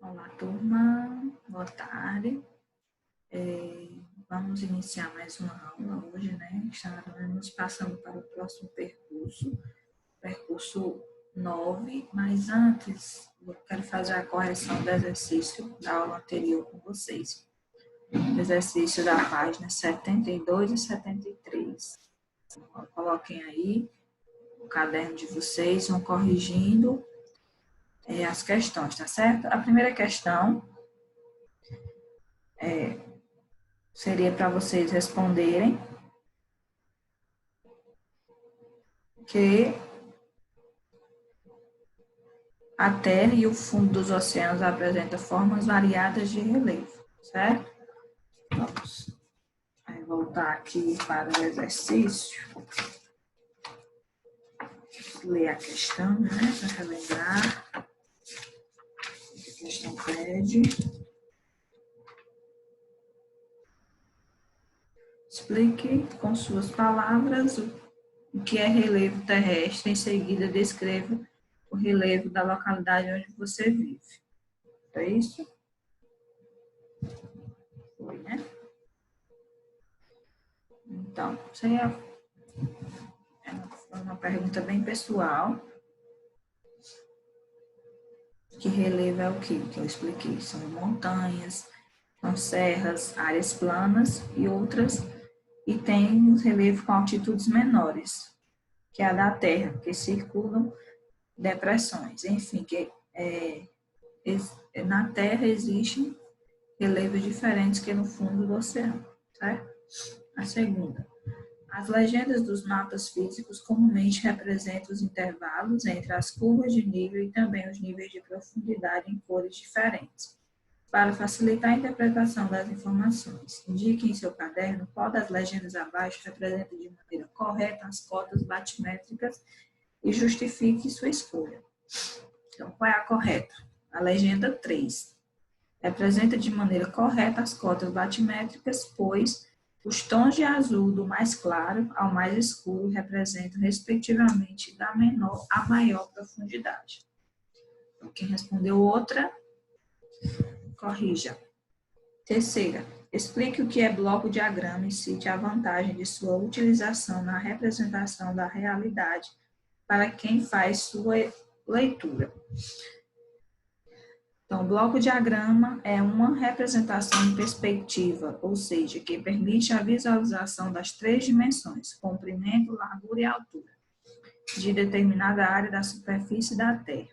Olá, turma. Boa tarde. Vamos iniciar mais uma aula hoje, né? Estaremos passando para o próximo percurso 9, mas antes eu quero fazer a correção do exercício da aula anterior com vocês. Exercício da página 72 e 73. Coloquem aí o caderno de vocês, vão corrigindo as questões, tá certo? A primeira questão seria para vocês responderem que a Terra e o fundo dos oceanos apresentam formas variadas de relevo, certo? Vamos voltar aqui para o exercício. Ler a questão, né? Para relembrar. A questão pede. Explique com suas palavras o que é relevo terrestre. Em seguida, descreva o relevo da localidade onde você vive. É isso? Foi, né? Então, isso aí é uma pergunta bem pessoal. Que relevo é o que eu expliquei? São montanhas, são serras, áreas planas e outras. E tem os relevos com altitudes menores, que é a da Terra, que circulam depressões. Enfim, na Terra existem relevos diferentes que no fundo do oceano, certo? A segunda. As legendas dos mapas físicos comumente representam os intervalos entre as curvas de nível e também os níveis de profundidade em cores diferentes. Para facilitar a interpretação das informações, indique em seu caderno qual das legendas abaixo representa de maneira correta as cotas batimétricas e justifique sua escolha. Então, qual é a correta? A legenda 3. Representa de maneira correta as cotas batimétricas, pois os tons de azul do mais claro ao mais escuro representam, respectivamente, da menor à maior profundidade. Então, quem respondeu outra, corrija. Terceira, explique o que é bloco-diagrama e cite a vantagem de sua utilização na representação da realidade para quem faz sua leitura. Então, o bloco-diagrama é uma representação em perspectiva, ou seja, que permite a visualização das três dimensões, comprimento, largura e altura, de determinada área da superfície da Terra.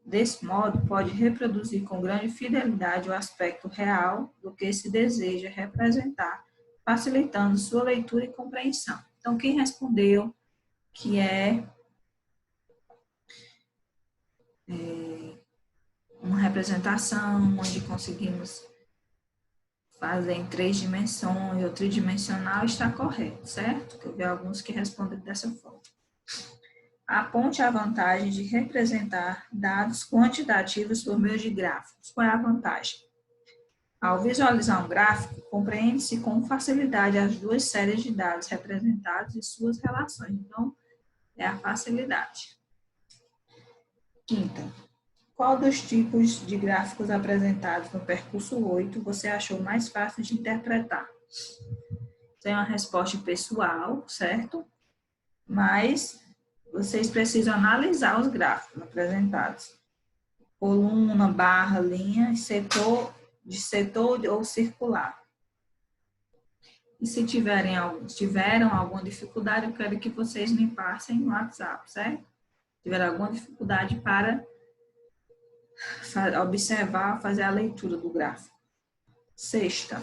Desse modo, pode reproduzir com grande fidelidade o aspecto real do que se deseja representar, facilitando sua leitura e compreensão. Então, quem respondeu que é uma representação onde conseguimos fazer em três dimensões ou tridimensional, está correto, certo? Eu vi alguns que respondem dessa forma. Aponte a vantagem de representar dados quantitativos por meio de gráficos. Qual é a vantagem? Ao visualizar um gráfico, compreende-se com facilidade as duas séries de dados representados e suas relações. Então, é a facilidade. Quinta. Qual dos tipos de gráficos apresentados no percurso 8 você achou mais fácil de interpretar? Tem uma resposta pessoal, certo? Mas vocês precisam analisar os gráficos apresentados. Coluna, barra, linha, setor ou circular. E se tiveram alguma dificuldade, eu quero que vocês me passem no WhatsApp, certo? Se tiver alguma dificuldade para observar, fazer a leitura do gráfico. Sexta,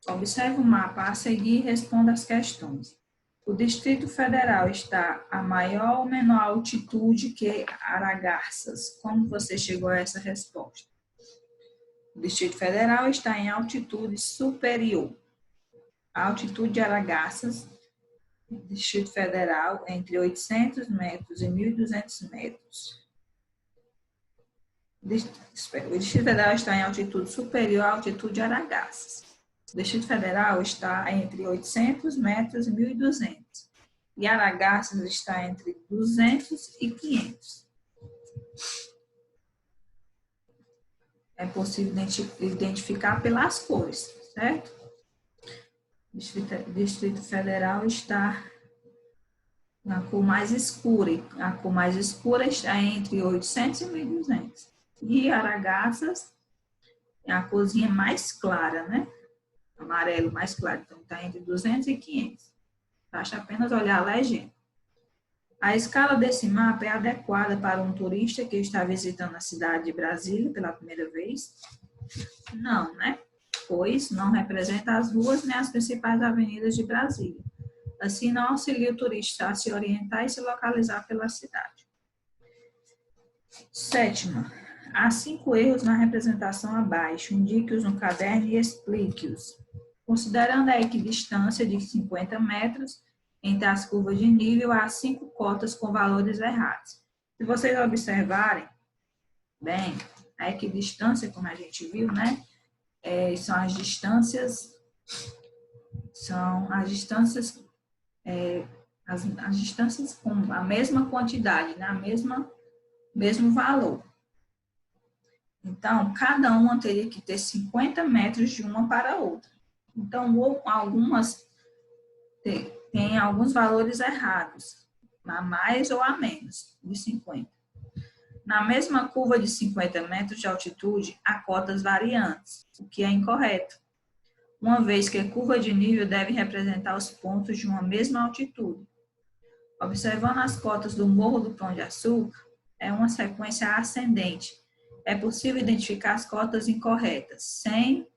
observe o mapa a seguir e responda as questões. O Distrito Federal está a maior ou menor altitude que Aragarças? Como você chegou a essa resposta? O Distrito Federal está em altitude superior. A altitude de Aragarças, Distrito Federal, é entre 800 metros e 1.200 metros. O Distrito Federal está em altitude superior à altitude de Aragarças. O Distrito Federal está entre 800 metros e 1.200. E Aragarças está entre 200 e 500. é possível identificar pelas cores, certo? Distrito Federal está na cor mais escura, a cor mais escura está entre 800 e 1.200. E Aragaças é a corzinha mais clara, né? Amarelo mais claro, então está entre 200 e 500. Basta apenas olhar a legenda. A escala desse mapa é adequada para um turista que está visitando a cidade de Brasília pela primeira vez? Não, né? Pois não representa as ruas nem as principais avenidas de Brasília. Assim, não auxilia o turista a se orientar e se localizar pela cidade. Sétima, há 5 erros na representação abaixo. Indique-os no caderno e explique-os. Considerando a equidistância de 50 metros entre as curvas de nível, há 5 cotas com valores errados. Se vocês observarem, bem, a equidistância, como a gente viu, né? São as distâncias com a mesma quantidade, né? Mesmo valor. Então, cada uma teria que ter 50 metros de uma para a outra. Então, algumas têm alguns valores errados, a mais ou a menos de 50. Na mesma curva de 50 metros de altitude, há cotas variantes, o que é incorreto, uma vez que a curva de nível deve representar os pontos de uma mesma altitude. Observando as cotas do Morro do Pão de Açúcar, é uma sequência ascendente. É possível identificar as cotas incorretas, 100,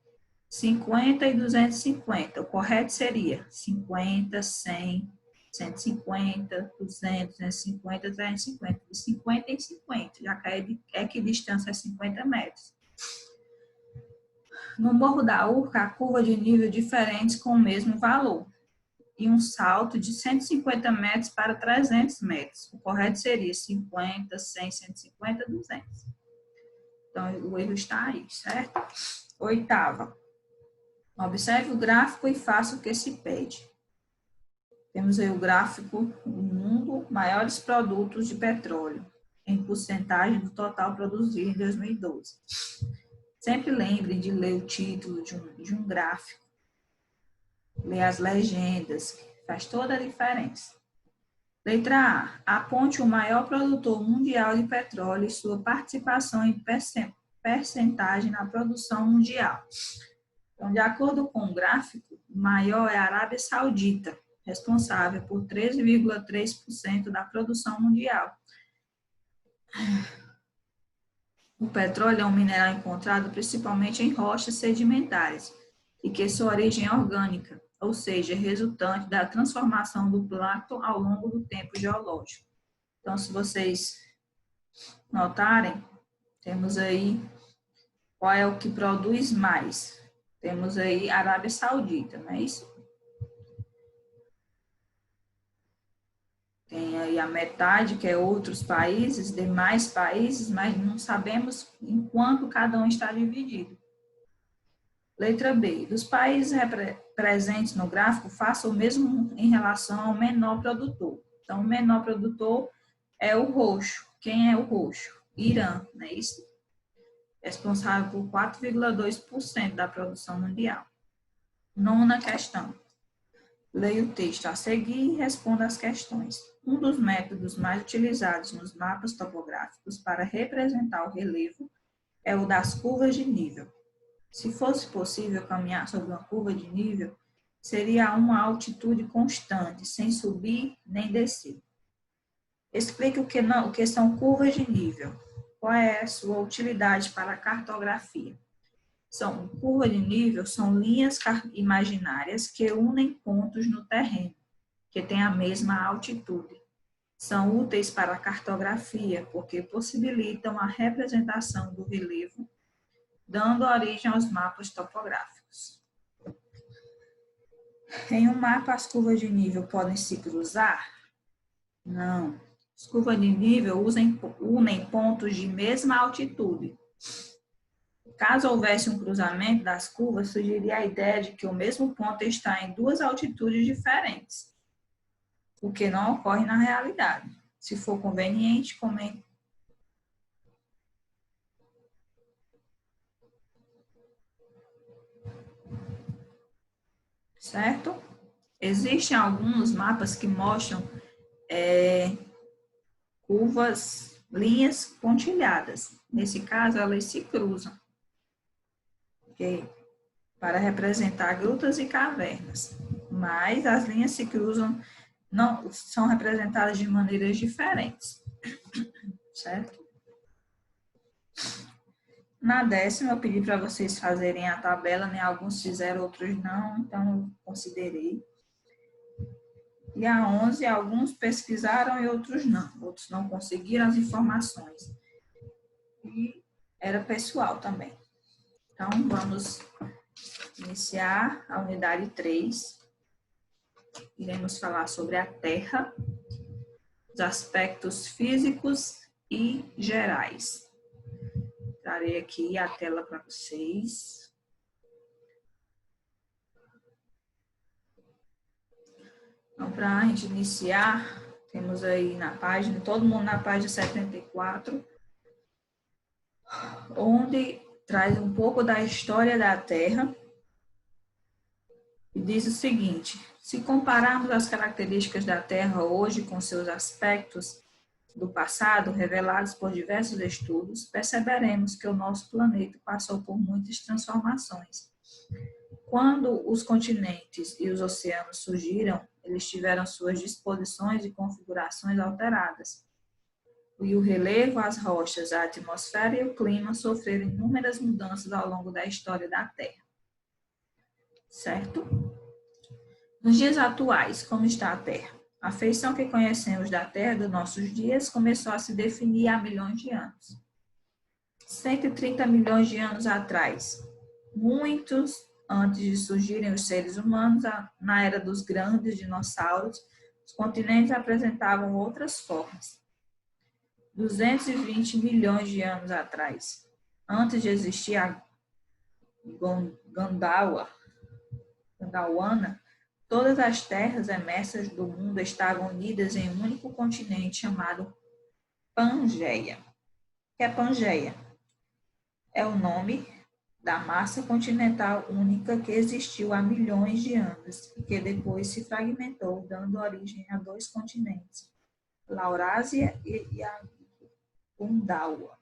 50 e 250. O correto seria 50, 100, 150, 200, 250, 350. De 50 em 50, já que a equidistância é 50 metros. No Morro da Urca, há curva de nível diferentes com o mesmo valor e um salto de 150 metros para 300 metros. O correto seria 50, 100, 150, 200. Então, o erro está aí, certo? Oitava. Observe o gráfico e faça o que se pede. Temos aí o gráfico do mundo, maiores produtos de petróleo, em porcentagem do total produzido em 2012. Sempre lembre de ler o título de um gráfico. Ler as legendas, que faz toda a diferença. Letra A. Aponte o maior produtor mundial de petróleo e sua participação em percentagem na produção mundial. Então, de acordo com o gráfico, o maior é a Arábia Saudita, responsável por 13,3% da produção mundial. O petróleo é um mineral encontrado principalmente em rochas sedimentares e que sua origem é orgânica, ou seja, resultante da transformação do plâncton ao longo do tempo geológico. Então, se vocês notarem, temos aí qual é o que produz mais. Temos aí a Arábia Saudita, não é isso? Tem aí a metade, que é outros países, demais países, mas não sabemos em quanto cada um está dividido. Letra B. Dos países presentes no gráfico, faça o mesmo em relação ao menor produtor. Então, o menor produtor é o roxo. Quem é o roxo? Irã, não é isso? Responsável por 4,2% da produção mundial. Nona questão. Leia o texto a seguir e responda as questões. Um dos métodos mais utilizados nos mapas topográficos para representar o relevo é o das curvas de nível. Se fosse possível caminhar sobre uma curva de nível, seria a uma altitude constante, sem subir nem descer. Explique o que são curvas de nível. Qual é a sua utilidade para a cartografia? Curva de nível são linhas imaginárias que unem pontos no terreno, que têm a mesma altitude. São úteis para a cartografia, porque possibilitam a representação do relevo, dando origem aos mapas topográficos. Em um mapa, as curvas de nível podem se cruzar? Não. As curvas de nível unem pontos de mesma altitude. Caso houvesse um cruzamento das curvas, surgiria a ideia de que o mesmo ponto está em duas altitudes diferentes, o que não ocorre na realidade. Se for conveniente, comente. Certo? Existem alguns mapas que mostram curvas, linhas pontilhadas. Nesse caso, elas se cruzam, okay? Para representar grutas e cavernas. Mas as linhas se cruzam, não são representadas de maneiras diferentes, certo? Na 10ª, eu pedi para vocês fazerem a tabela, né? Alguns fizeram, outros não, então eu considerei. E a 11, alguns pesquisaram e outros não. Outros não conseguiram as informações. E era pessoal também. Então, vamos iniciar a unidade 3. Iremos falar sobre a Terra, os aspectos físicos e gerais. Trarei aqui a tela para vocês. Então, para a gente iniciar, temos aí na página, todo mundo na página 74, onde traz um pouco da história da Terra e diz o seguinte: se compararmos as características da Terra hoje com seus aspectos do passado, revelados por diversos estudos, perceberemos que o nosso planeta passou por muitas transformações. Quando os continentes e os oceanos surgiram, eles tiveram suas disposições e configurações alteradas. E o relevo, as rochas, a atmosfera e o clima sofreram inúmeras mudanças ao longo da história da Terra. Certo? Nos dias atuais, como está a Terra? A feição que conhecemos da Terra dos nossos dias começou a se definir há milhões de anos. 130 milhões de anos atrás, muitos antes de surgirem os seres humanos, na era dos grandes dinossauros, os continentes apresentavam outras formas. 220 milhões de anos atrás, antes de existir a Gondwana, todas as terras emersas do mundo estavam unidas em um único continente chamado Pangeia. O que é Pangeia? É o nome da massa continental única que existiu há milhões de anos e que depois se fragmentou, dando origem a 2 continentes, Laurásia e a Gondwana.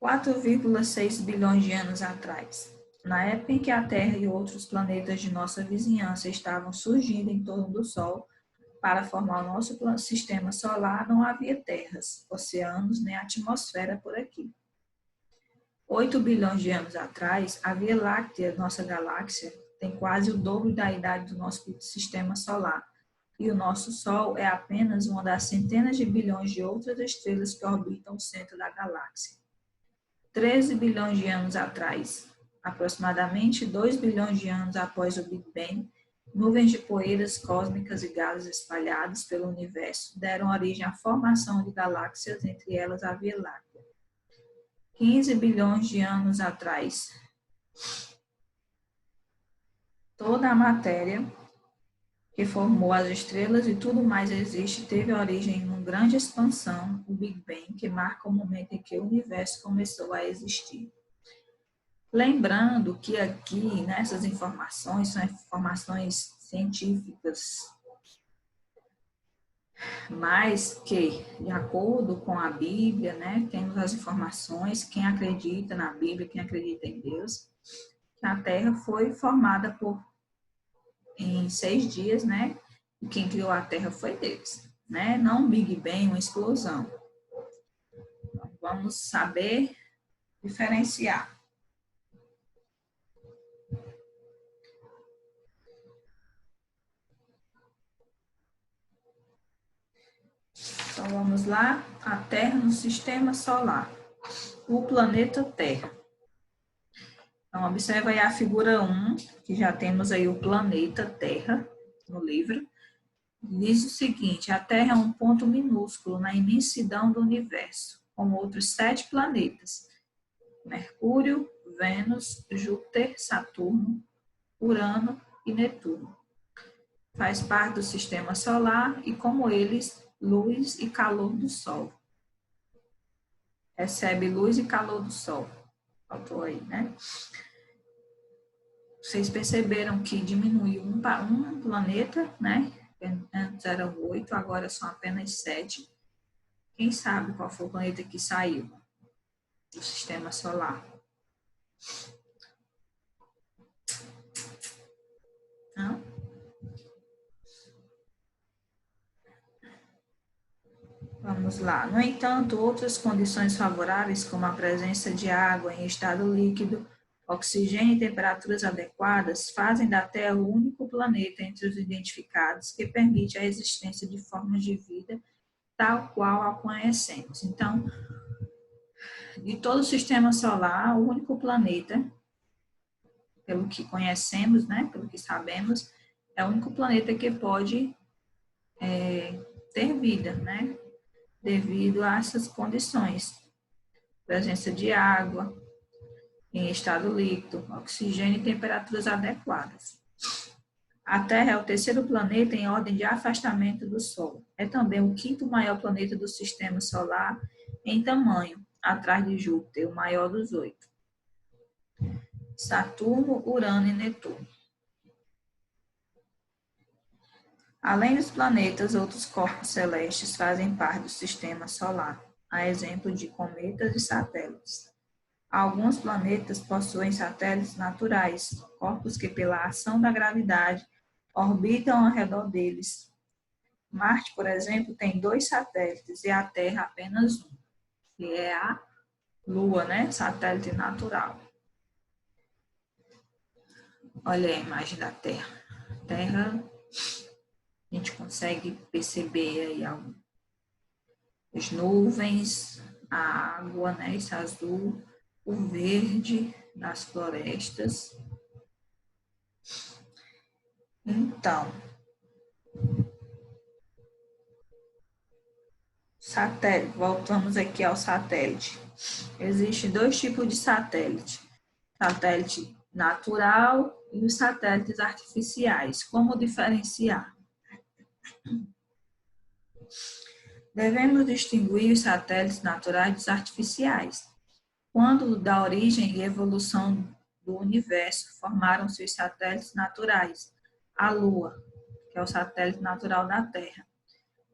4,6 bilhões de anos atrás, na época em que a Terra e outros planetas de nossa vizinhança estavam surgindo em torno do Sol para formar o nosso sistema solar, não havia terras, oceanos nem atmosfera por aqui. 8 bilhões de anos atrás, a Via Láctea, nossa galáxia, tem quase o dobro da idade do nosso sistema solar, e o nosso Sol é apenas uma das centenas de bilhões de outras estrelas que orbitam o centro da galáxia. 13 bilhões de anos atrás, aproximadamente 2 bilhões de anos após o Big Bang, nuvens de poeiras cósmicas e gases espalhados pelo universo deram origem à formação de galáxias, entre elas a Via Láctea. 15 bilhões de anos atrás, toda a matéria que formou as estrelas e tudo mais existe teve origem em uma grande expansão, o Big Bang, que marca o momento em que o universo começou a existir. Lembrando que aqui, nessas informações, são informações científicas, mas que, de acordo com a Bíblia, né, temos as informações, quem acredita na Bíblia, quem acredita em Deus, que a Terra foi formada em 6 dias, né, e quem criou a Terra foi Deus, né, não um Big Bang, uma explosão. Então, vamos saber diferenciar. Então, vamos lá, a Terra no sistema solar, o planeta Terra. Então, observa aí a figura 1, que já temos aí o planeta Terra no livro. Diz o seguinte: a Terra é um ponto minúsculo na imensidão do universo, com outros 7 planetas: Mercúrio, Vênus, Júpiter, Saturno, Urano e Netuno. Faz parte do sistema solar e, como eles, luz e calor do Sol. recebe luz e calor do Sol. Faltou aí, né? Vocês perceberam que diminuiu um planeta, né? Antes eram 8, agora são apenas 7. Quem sabe qual foi o planeta que saiu do sistema solar? Não? Vamos lá. No entanto, outras condições favoráveis, como a presença de água em estado líquido, oxigênio e temperaturas adequadas, fazem da Terra o único planeta entre os identificados que permite a existência de formas de vida tal qual a conhecemos. Então, de todo o sistema solar, o único planeta, pelo que conhecemos, né, pelo que sabemos, é o único planeta que pode ter vida, né, devido a essas condições. Presença de água em estado líquido, oxigênio e temperaturas adequadas. A Terra é o terceiro planeta em ordem de afastamento do Sol. É também o quinto maior planeta do sistema solar em tamanho, atrás de Júpiter, o maior dos 8. Saturno, Urano e Netuno. Além dos planetas, outros corpos celestes fazem parte do sistema solar, a exemplo de cometas e satélites. Alguns planetas possuem satélites naturais, corpos que, pela ação da gravidade, orbitam ao redor deles. Marte, por exemplo, tem 2 satélites e a Terra apenas um, que é a Lua, né? Satélite natural. Olha a imagem da Terra. Terra, a gente consegue perceber aí as nuvens, a água, né? Esse azul, o verde das florestas. Então, satélite, voltamos aqui ao satélite. Existem 2 tipos de satélite. Satélite natural e os satélites artificiais. Como diferenciar? Devemos distinguir os satélites naturais dos artificiais. Quando da origem e evolução do universo formaram-se os satélites naturais, a Lua, que é o satélite natural da Terra,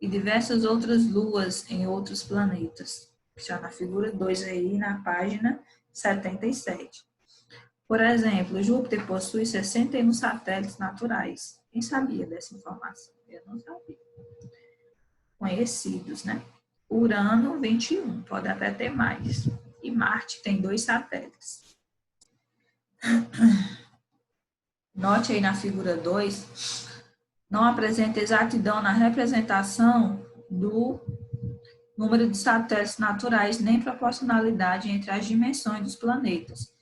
e diversas outras luas em outros planetas, que está na figura 2 aí, na página 77. Por exemplo, Júpiter possui 61 satélites naturais. Quem sabia dessa informação? Eu não sabia. Conhecidos, né? Urano, 21, pode até ter mais. E Marte tem 2 satélites. Note aí na figura 2, não apresenta exatidão na representação do número de satélites naturais, nem proporcionalidade entre as dimensões dos planetas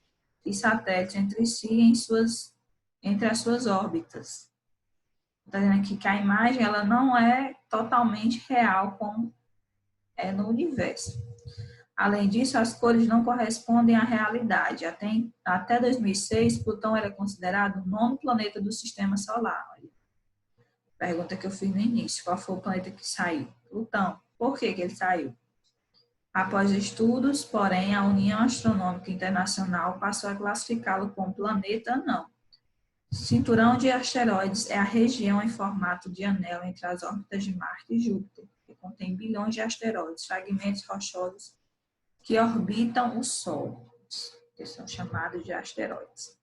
e satélites entre si entre as suas órbitas. Está dizendo aqui que a imagem ela não é totalmente real como é no universo. Além disso, as cores não correspondem à realidade. Até 2006, Plutão era considerado o 9º planeta do sistema solar. Olha. Pergunta que eu fiz no início. Qual foi o planeta que saiu? Plutão. Por que ele saiu? Após estudos, porém, a União Astronômica Internacional passou a classificá-lo como planeta não. Cinturão de asteroides é a região em formato de anel entre as órbitas de Marte e Júpiter, que contém bilhões de asteroides, fragmentos rochosos que orbitam o Sol, que são chamados de asteroides.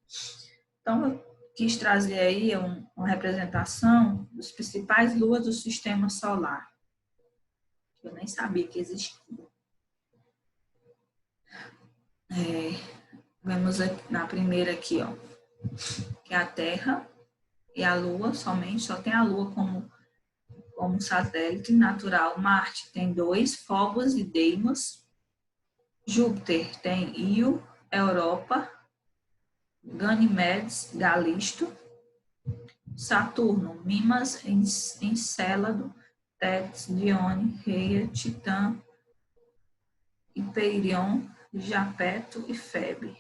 Então, eu quis trazer aí uma representação dos principais luas do sistema solar, que eu nem sabia que existia. Vemos na primeira aqui, ó, que é a Terra e a Lua somente, só tem a Lua como satélite natural. Marte tem 2, Phobos e Deimos. Júpiter tem Io, Europa, Ganymedes, Galisto. Saturno, Mimas, Encélado, Tétis, Dione, Reia, Titã, Hiperion, Japeto e Febe.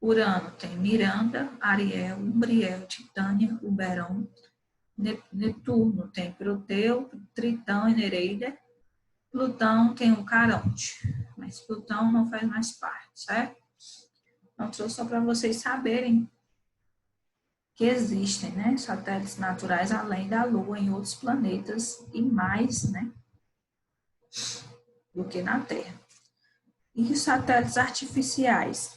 Urano tem Miranda, Ariel, Umbriel, Titânia, Oberon. Netuno tem Proteu, Tritão e Nereida. Plutão tem o Caronte, mas mas Plutão não faz mais parte, certo? Então, trouxe só para vocês saberem que existem, né, satélites naturais além da Lua em outros planetas e mais, né, do que na Terra. E os satélites artificiais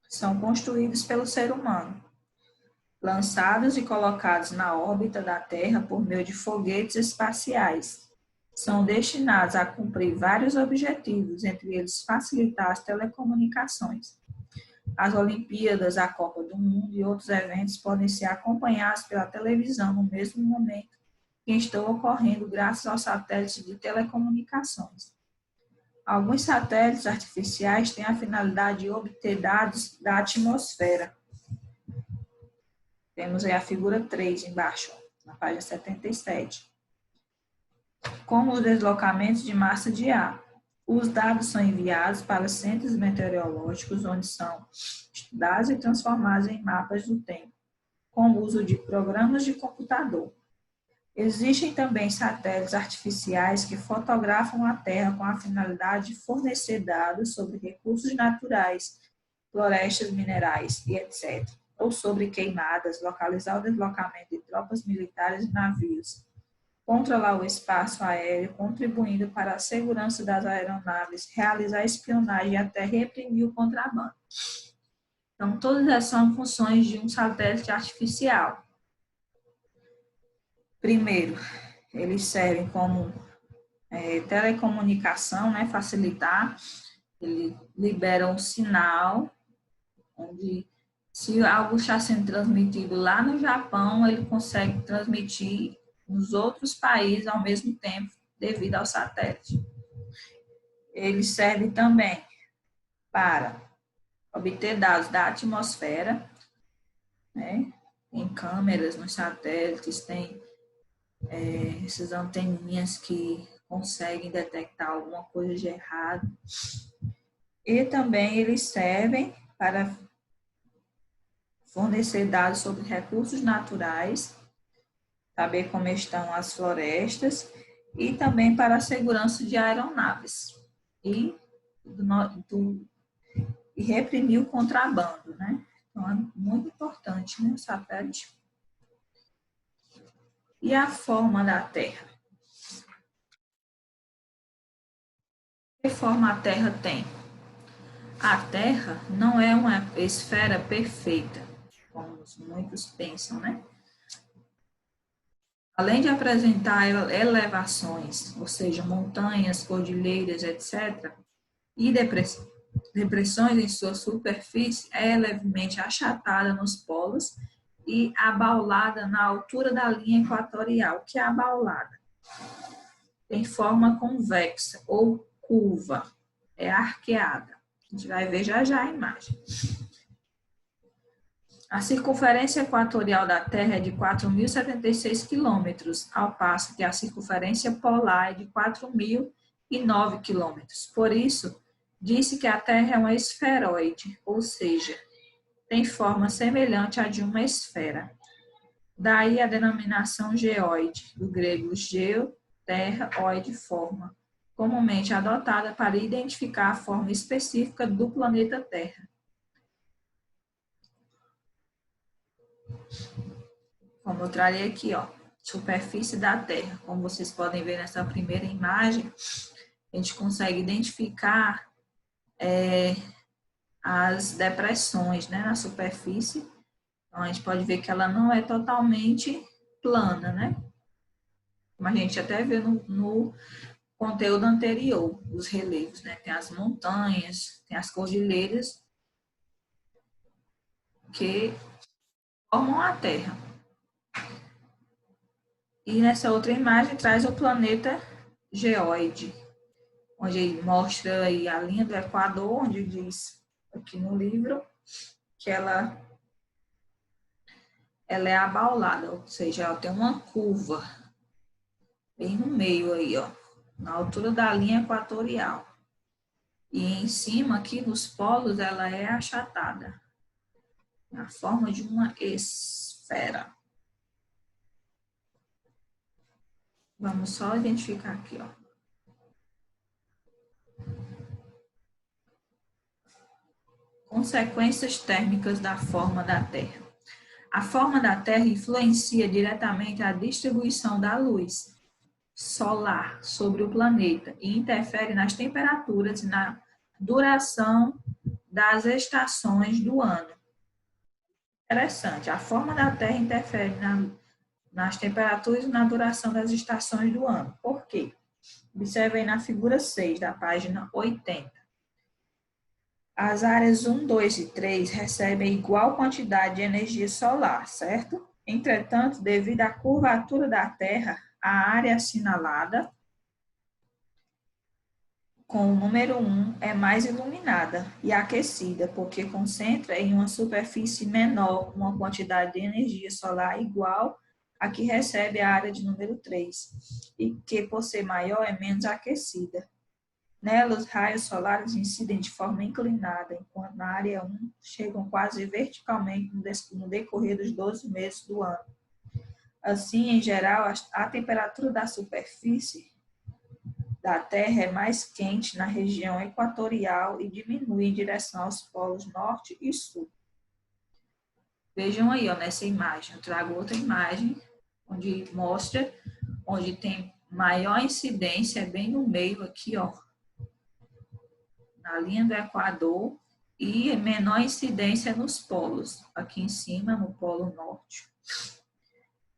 são construídos pelo ser humano, lançados e colocados na órbita da Terra por meio de foguetes espaciais. São destinados a cumprir vários objetivos, entre eles facilitar as telecomunicações. As Olimpíadas, a Copa do Mundo e outros eventos podem ser acompanhados pela televisão no mesmo momento que estão ocorrendo graças aos satélites de telecomunicações. Alguns satélites artificiais têm a finalidade de obter dados da atmosfera. Temos aí a figura 3 embaixo, na página 77. Como os deslocamentos de massa de ar. Os dados são enviados para centros meteorológicos, onde são estudados e transformados em mapas do tempo, com o uso de programas de computador. Existem também satélites artificiais que fotografam a Terra com a finalidade de fornecer dados sobre recursos naturais, florestas, minerais e etc., ou sobre queimadas, localizar o deslocamento de tropas militares e navios, controlar o espaço aéreo, contribuindo para a segurança das aeronaves, realizar espionagem e até reprimir o contrabando. Então, todas essas são funções de um satélite artificial. Primeiro, eles servem como telecomunicação, né, facilitar, ele libera um sinal, onde se algo está sendo transmitido lá no Japão, ele consegue transmitir nos outros países ao mesmo tempo, devido ao satélite. Ele serve também para obter dados da atmosfera, né? Tem câmeras nos satélites, tem essas anteninhas que conseguem detectar alguma coisa de errado. E também eles servem para fornecer dados sobre recursos naturais, saber como estão as florestas, e também para a segurança de aeronaves e reprimir o contrabando, né? Então, é muito importante, né, o satélite. E a forma da Terra? Que forma a Terra tem? A Terra não é uma esfera perfeita, como muitos pensam, né? Além de apresentar elevações, ou seja, montanhas, cordilheiras, etc., e depressões em sua superfície, é levemente achatada nos polos e abaulada na altura da linha equatorial, que é abaulada. Tem forma convexa ou curva, é arqueada. A gente vai ver já já a imagem. A circunferência equatorial da Terra é de 4.076 quilômetros, ao passo que a circunferência polar é de 4.009 quilômetros. Por isso, disse que a Terra é uma esferoide, ou seja, tem forma semelhante à de uma esfera. Daí a denominação geoide, do grego geo, terra, oide, forma, comumente adotada para identificar a forma específica do planeta Terra. Como eu trarei aqui, ó, superfície da Terra. Como vocês podem ver nessa primeira imagem, a gente consegue identificar as depressões, né, na superfície. Então, a gente pode ver que ela não é totalmente plana, né? Como a gente até viu no conteúdo anterior, os relevos, né? Tem as montanhas, tem as cordilheiras que formam a Terra. E nessa outra imagem traz o planeta geóide, onde mostra aí a linha do Equador, onde diz aqui no livro que ela é abaulada, ou seja, ela tem uma curva bem no meio aí, ó, na altura da linha equatorial. E em cima, aqui nos polos, ela é achatada, na forma de uma esfera. Vamos só identificar aqui, ó. Consequências térmicas da forma da Terra. A forma da Terra influencia diretamente a distribuição da luz solar sobre o planeta e interfere nas temperaturas e na duração das estações do ano. Interessante, a forma da Terra interfere nas temperaturas e na duração das estações do ano. Por quê? Observe aí na figura 6 da página 80. As áreas 1, 2 e 3 recebem igual quantidade de energia solar, certo? Entretanto, devido à curvatura da Terra, a área assinalada com o número 1 é mais iluminada e aquecida, porque concentra em uma superfície menor uma quantidade de energia solar igual à que recebe a área de número 3, e que, por ser maior, é menos aquecida. Nela, os raios solares incidem de forma inclinada, enquanto na área 1 chegam quase verticalmente no decorrer dos 12 meses do ano. Assim, em geral, a temperatura da superfície da Terra é mais quente na região equatorial e diminui em direção aos polos norte e sul. Vejam aí, ó, nessa imagem, eu trago outra imagem, onde mostra, onde tem maior incidência, é bem no meio aqui, ó, na linha do Equador, e menor incidência nos polos, aqui em cima, no Polo Norte,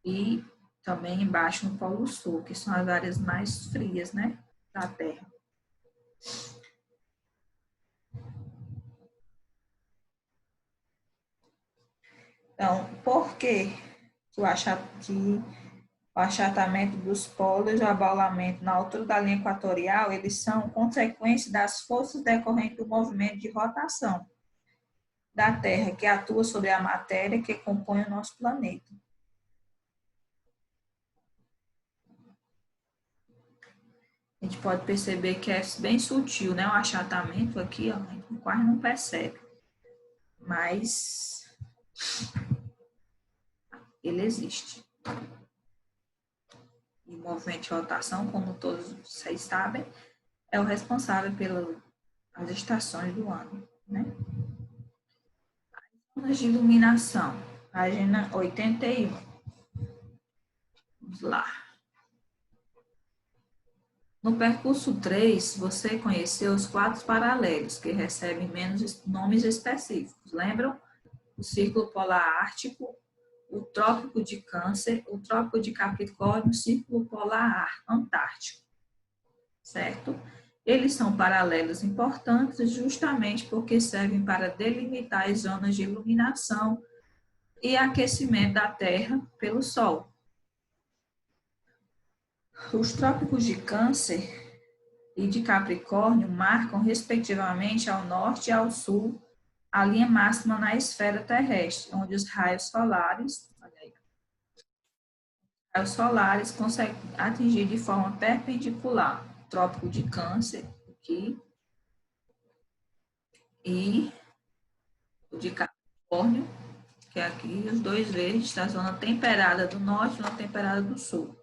e também embaixo no Polo Sul, que são as áreas mais frias, né, da Terra. Então, por que o achatamento dos polos e o abaulamento na altura da linha equatorial, eles são consequência das forças decorrentes do movimento de rotação da Terra, que atua sobre a matéria que compõe o nosso planeta. A gente pode perceber que é bem sutil, né? O achatamento aqui, ó, a gente quase não percebe. Mas ele existe. E o movimento de rotação, como todos vocês sabem, é o responsável pelas estações do ano, né? Zonas de iluminação, página 81. Vamos lá. No percurso 3, você conheceu os quadros paralelos, que recebem menos nomes específicos. Lembram? O Círculo Polar Ártico, o Trópico de Câncer, o Trópico de Capricórnio, o Círculo Polar Antártico. Certo? Eles são paralelos importantes justamente porque servem para delimitar as zonas de iluminação e aquecimento da Terra pelo Sol. Os trópicos de Câncer e de Capricórnio marcam, respectivamente, ao norte e ao sul, a linha máxima na esfera terrestre, onde os raios solares conseguem atingir de forma perpendicular o Trópico de Câncer, aqui, e o de Capricórnio, que é aqui, os dois verdes, da zona temperada do norte e zona temperada do sul.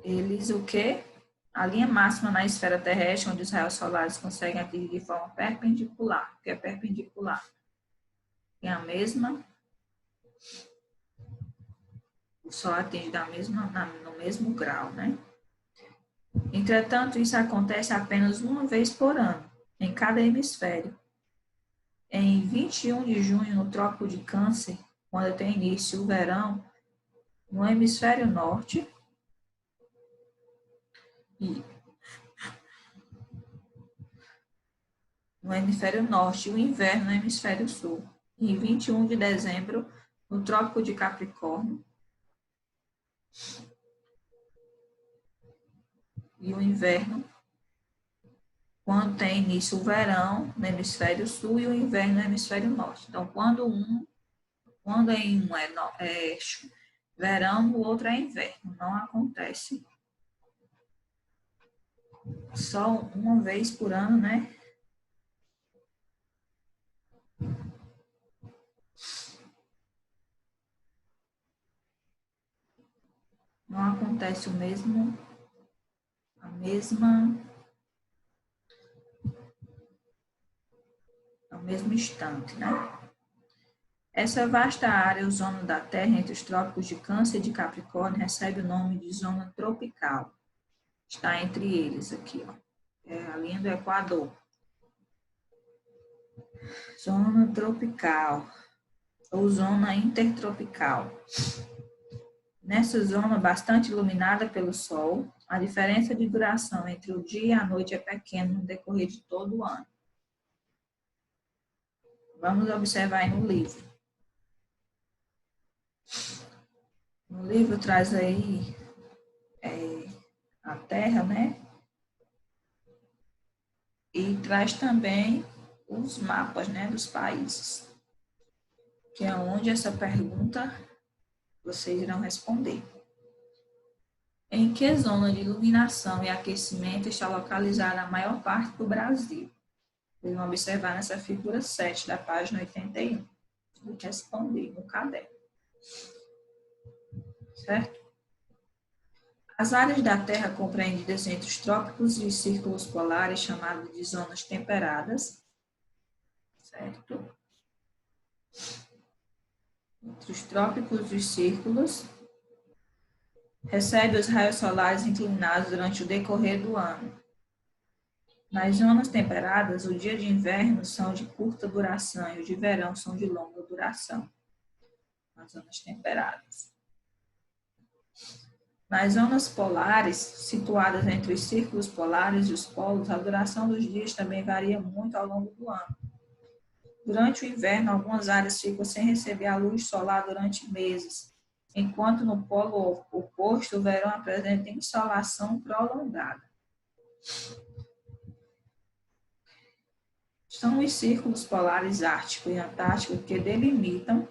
Eles o quê? A linha máxima na esfera terrestre, onde os raios solares conseguem atingir de forma perpendicular, que é perpendicular. Tem a mesma, o Sol atinge no mesmo grau, né? Entretanto, isso acontece apenas uma vez por ano, em cada hemisfério. Em 21 de junho, no Trópico de Câncer, quando tem início o verão, no hemisfério norte, e no hemisfério norte, e o inverno no hemisfério sul. Em 21 de dezembro, no Trópico de Capricórnio, e o inverno, quando tem início o verão no hemisfério sul e o inverno no hemisfério norte. Então, quando em um é verão, o outro é inverno. Não acontece só uma vez por ano, né? Não acontece a ao mesmo instante, né? Essa vasta área, o zona da Terra entre os trópicos de Câncer e de Capricórnio, recebe o nome de zona tropical. Está entre eles aqui, ó. É a linha do Equador. Zona tropical ou zona intertropical. Nessa zona bastante iluminada pelo Sol, a diferença de duração entre o dia e a noite é pequena no decorrer de todo o ano. Vamos observar aí no livro. No livro traz aí a Terra, né? E traz também os mapas, né, dos países, que é onde essa pergunta vocês irão responder. Em que zona de iluminação e aquecimento está localizada a maior parte do Brasil? Vocês vão observar nessa figura 7 da página 81. Vou responder no caderno. Certo? As áreas da Terra compreendidas entre os trópicos e os círculos polares, chamadas de zonas temperadas, certo? Entre os trópicos e os círculos, recebe os raios solares inclinados durante o decorrer do ano. Nas zonas temperadas, os dias de inverno são de curta duração e os de verão são de longa duração. Nas zonas temperadas. Nas zonas polares, situadas entre os círculos polares e os polos, a duração dos dias também varia muito ao longo do ano. Durante o inverno, algumas áreas ficam sem receber a luz solar durante meses, enquanto no polo oposto, o verão apresenta insolação prolongada. São os círculos polares ártico e antártico que delimitam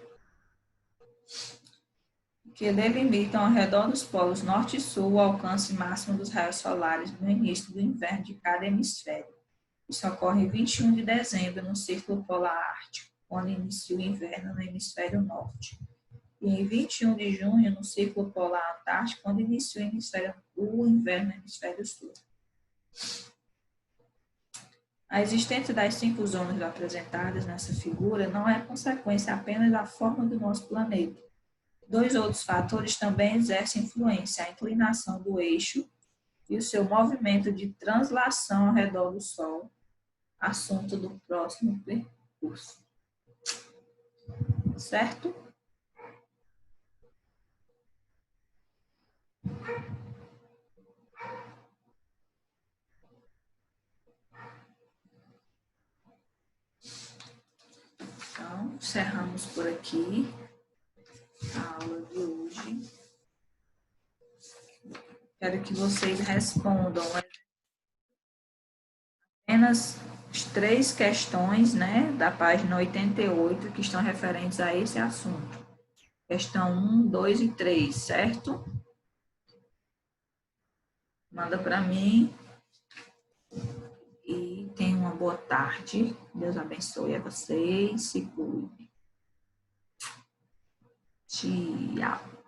ao redor dos polos norte e sul o alcance máximo dos raios solares no início do inverno de cada hemisfério. Isso ocorre em 21 de dezembro no Círculo Polar Ártico, quando inicia o inverno no hemisfério norte. E em 21 de junho no Círculo Polar Antártico, quando inicia o inverno no hemisfério sul. A existência das 5 zonas apresentadas nessa figura não é consequência apenas da forma do nosso planeta. 2 outros fatores também exercem influência: a inclinação do eixo e o seu movimento de translação ao redor do Sol, assunto do próximo percurso. Certo? Então, encerramos por aqui a aula de hoje. Quero que vocês respondam apenas as 3 questões, né, da página 88, que estão referentes a esse assunto. Questão 1, 2 e 3, certo? Manda para mim. E tenha uma boa tarde. Deus abençoe a vocês. Se cuide. Tchau.